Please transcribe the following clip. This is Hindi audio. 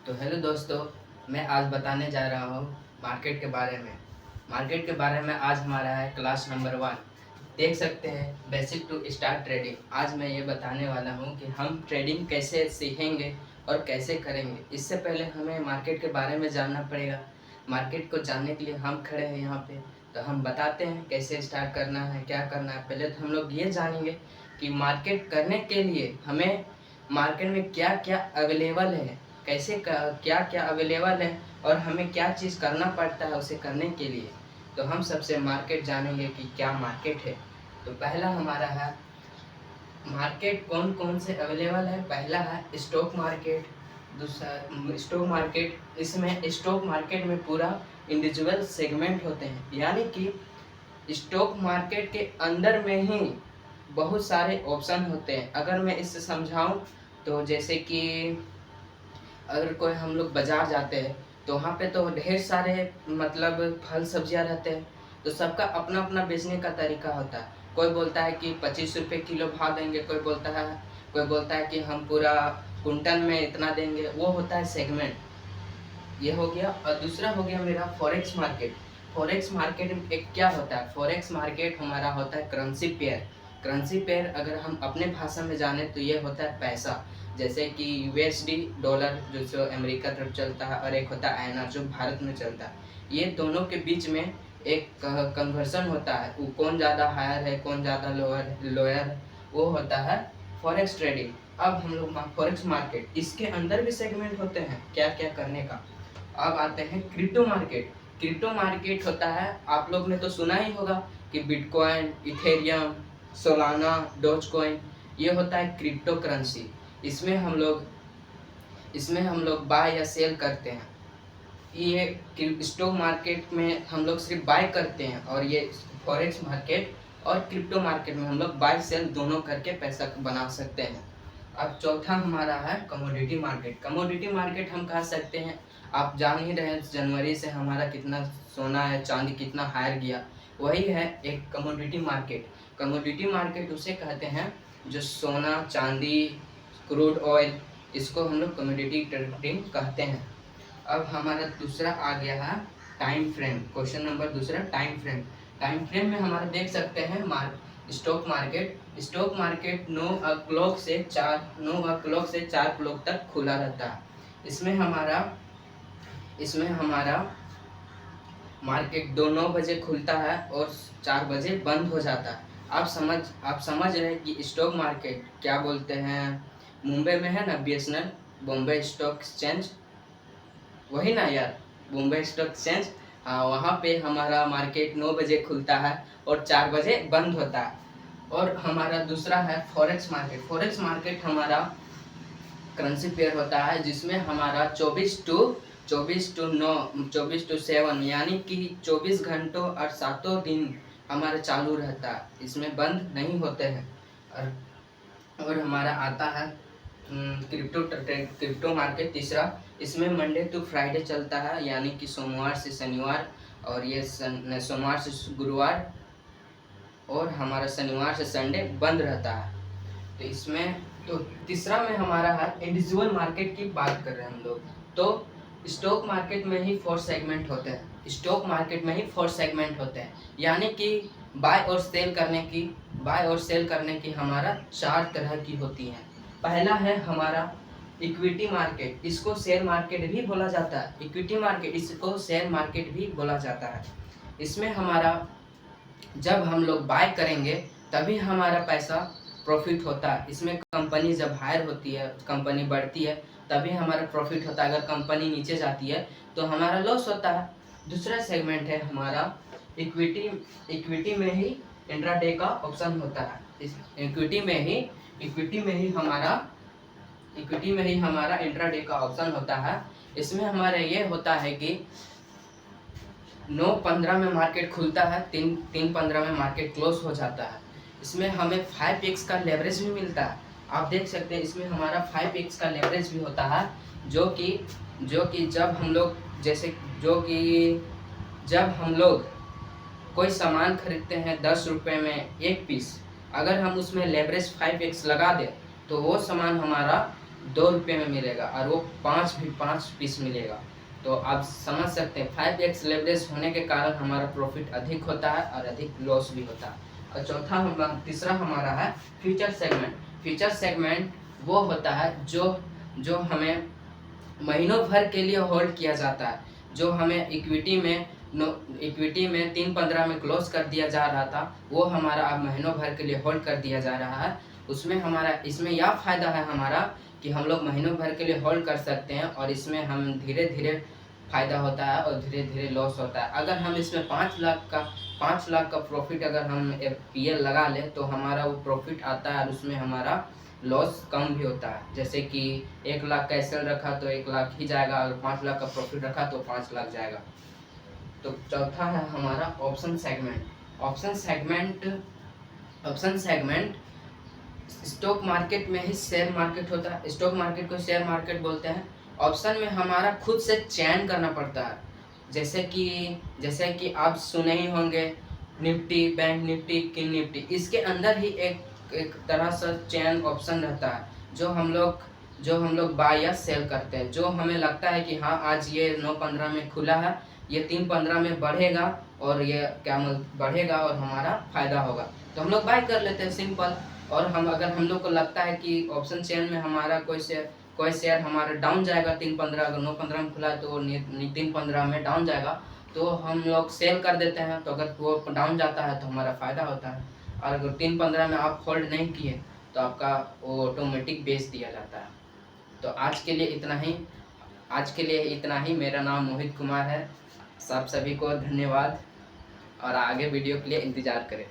तो हेलो दोस्तों, मैं आज बताने जा रहा हूँ मार्केट के बारे में। मार्केट के बारे में आज हमारा है क्लास नंबर 1। देख सकते हैं बेसिक टू स्टार्ट ट्रेडिंग। आज मैं ये बताने वाला हूँ कि हम ट्रेडिंग कैसे सीखेंगे और कैसे करेंगे। इससे पहले हमें मार्केट के बारे में जानना पड़ेगा। मार्केट को जानने के लिए हम खड़े हैं यहाँ पे, तो हम बताते हैं कैसे स्टार्ट करना है, क्या करना है। पहले तो हम लोग ये जानेंगे कि मार्केट करने के लिए हमें मार्केट में क्या क्या अवेलेबल है, कैसे क्या क्या अवेलेबल है और हमें क्या चीज़ करना पड़ता है उसे करने के लिए। तो हम सबसे मार्केट जानेंगे कि क्या मार्केट है। तो पहला हमारा है मार्केट कौन कौन से अवेलेबल है। पहला है स्टॉक मार्केट। दूसरा स्टॉक मार्केट, इसमें स्टॉक मार्केट में पूरा इंडिविजुअल सेगमेंट होते हैं, यानी कि स्टॉक मार्केट के अंदर में ही बहुत सारे ऑप्शन होते हैं। अगर मैं इससे समझाऊं तो जैसे कि अगर कोई हम लोग बाज़ार जाते हैं तो वहाँ पे तो ढेर सारे मतलब फल सब्जियाँ रहते हैं, तो सबका अपना अपना बेचने का तरीका होता है। कोई बोलता है कि 25 रुपये किलो भाव देंगे, कोई बोलता है कि हम पूरा कुंटल में इतना देंगे। वो होता है सेगमेंट, ये हो गया। और दूसरा हो गया मेरा फॉरेक्स मार्केट। फॉरेक्स मार्केट में एक क्या होता है, फॉरेक्स मार्केट हमारा होता है करेंसी पेयर। करेंसी पेयर अगर हम अपने भाषा में जाने तो ये होता है पैसा। जैसे कि यूएसडी डॉलर जो अमेरिका तरफ चलता है, और एक होता है आईएनआर जो भारत में चलता है। ये दोनों के बीच में एक कन्वर्सन होता है, वो कौन ज़्यादा हायर है कौन ज़्यादा लोअर, वो होता है फॉरेक्स ट्रेडिंग। अब हम लोग फॉरेक्स मार्केट, इसके अंदर भी सेगमेंट होते हैं क्या क्या करने का। अब आते हैं क्रिप्टो मार्केट। क्रिप्टो मार्केट होता है, आप लोग ने तो सुना ही होगा कि Bitcoin, Ethereum, Solana, Dogecoin, ये होता है क्रिप्टो करेंसी। इसमें हम लोग बाय या सेल करते हैं। ये स्टॉक मार्केट में हम लोग सिर्फ बाय करते हैं, और ये फॉरेक्स मार्केट और क्रिप्टो मार्केट में हम लोग बाय सेल दोनों करके पैसा बना सकते हैं। अब चौथा हमारा है कमोडिटी मार्केट। कमोडिटी मार्केट हम कह सकते हैं, आप जान ही रहे हैं जनवरी से हमारा कितना सोना है, चांदी कितना हायर गया, वही है एक कमोडिटी मार्केट। कमोडिटी मार्केट उसे कहते हैं जो सोना, चांदी, क्रूड ऑयल, इसको हम लोग कमोडिटी ट्रेडिंग कहते हैं। अब हमारा दूसरा आ गया है टाइम फ्रेम। क्वेश्चन नंबर दूसरा, टाइम फ्रेम। टाइम फ्रेम में हमारा देख सकते हैं stock market. Stock market 9 o'clock से 4 o'clock तक खुला रहता है। इसमें हमारा मार्केट 9 बजे खुलता है और 4 बजे बंद हो जाता है। आप समझ रहे हैं कि स्टॉक मार्केट क्या बोलते हैं। मुंबई में है ना बीएसएनएल, बॉम्बे स्टॉक एक्सचेंज, वही ना यार, बॉम्बे स्टॉक एक्सचेंज। हाँ, वहाँ पे हमारा मार्केट 9 बजे खुलता है और 4 बजे बंद होता है। और हमारा दूसरा है फॉरेक्स मार्केट। फॉरेक्स मार्केट हमारा करेंसी पेयर होता है, जिसमें हमारा 24 टू 7 यानी कि 24 घंटों और 7 दिन हमारा चालू रहता है, इसमें बंद नहीं होते हैं। और हमारा आता है क्रिप्टो मार्केट तीसरा। इसमें मंडे टू फ्राइडे चलता है, यानी कि सोमवार से शनिवार, और ये सोमवार से गुरुवार, और हमारा शनिवार से संडे बंद रहता है। तो इसमें तो तीसरा में हमारा है इंडिविजुअल मार्केट की बात कर रहे हैं हम लोग। तो स्टॉक मार्केट में ही 4 सेगमेंट होते हैं। स्टॉक मार्केट में ही 4 सेगमेंट होते हैं, यानी कि बाय और सेल करने की हमारा 4 तरह की होती हैं। पहला है हमारा इक्विटी मार्केट, इसको शेयर मार्केट भी बोला जाता है। इक्विटी मार्केट, इसको शेयर मार्केट भी बोला जाता है। इसमें हमारा जब हम लोग बाय करेंगे तभी हमारा पैसा प्रॉफिट होता है। इसमें कंपनी जब हायर होती है, कंपनी बढ़ती है, तभी हमारा प्रॉफिट होता है। अगर कंपनी नीचे जाती है तो हमारा लॉस होता है। दूसरा सेगमेंट है हमारा इक्विटी में ही इंट्राडे का ऑप्शन होता है। इस इक्विटी में ही हमारा इंट्राडे का ऑप्शन होता है। इसमें हमारा ये होता है कि 9:15 में मार्केट खुलता है, 3:15 में मार्केट क्लोज हो जाता है। इसमें हमें 5x का लेवरेज भी मिलता है। आप देख सकते हैं इसमें हमारा 5x का लेवरेज भी होता है, जो कि जब हम लोग कोई सामान खरीदते हैं 10 रुपये में 1 पीस, अगर हम उसमें लेवरेज 5x लगा दें तो वो सामान हमारा ₹2 में मिलेगा और वो 5 पीस मिलेगा। तो आप समझ सकते हैं 5x लेवरेज होने के कारण हमारा प्रॉफिट अधिक होता है और अधिक लॉस भी होता है। और तीसरा हमारा है फ्यूचर सेगमेंट। फ्यूचर सेगमेंट वो होता है जो हमें महीनों भर के लिए होल्ड किया जाता है, जो हमें इक्विटी में 3-15 में क्लोज कर दिया जा रहा था, वो हमारा अब महीनों भर के लिए होल्ड कर दिया जा रहा है। इसमें यह फ़ायदा है हमारा कि हम लोग महीनों भर के लिए होल्ड कर सकते हैं और इसमें हम धीरे धीरे फ़ायदा होता है और धीरे धीरे लॉस होता है। अगर हम इसमें 5 लाख का प्रॉफिट अगर हम PL लगा लें तो हमारा वो प्रॉफिट आता है और उसमें हमारा लॉस कम भी होता है। जैसे कि 1 लाख का SL रखा तो 1 लाख ही जाएगा, और 5 लाख का प्रॉफिट रखा तो 5 लाख जाएगा। तो चौथा है हमारा option segment. Option segment stock market में ही शेयर मार्केट होता है, स्टॉक मार्केट को शेयर मार्केट बोलते हैं। ऑप्शन में हमारा खुद से चयन करना पड़ता है। जैसे कि आप सुने ही होंगे Nifty, bank Nifty, king Nifty, इसके अंदर ही एक तरह से चयन ऑप्शन रहता है जो हम लोग बाय या सेल करते हैं। जो हमें लगता है कि हाँ आज ये 9-15 में खुला है, ये 3-15 में बढ़ेगा और ये बढ़ेगा और हमारा फायदा होगा, तो हम लोग बाय कर लेते हैं, सिंपल। और अगर हम लोग को लगता है कि ऑप्शन चेन में हमारा कोई शेयर हमारा डाउन जाएगा 3-15, अगर 9-15 में खुला है तो 3-15 में डाउन जाएगा, तो हम लोग सेल कर देते हैं। तो अगर वो डाउन जाता है तो हमारा फ़ायदा होता है, और अगर 3-15 में आप होल्ड नहीं किए तो आपका वो ऑटोमेटिक बेच दिया जाता है। तो आज के लिए इतना ही। मेरा नाम मोहित कुमार है। सब सभी को धन्यवाद और आगे वीडियो के लिए इंतज़ार करें।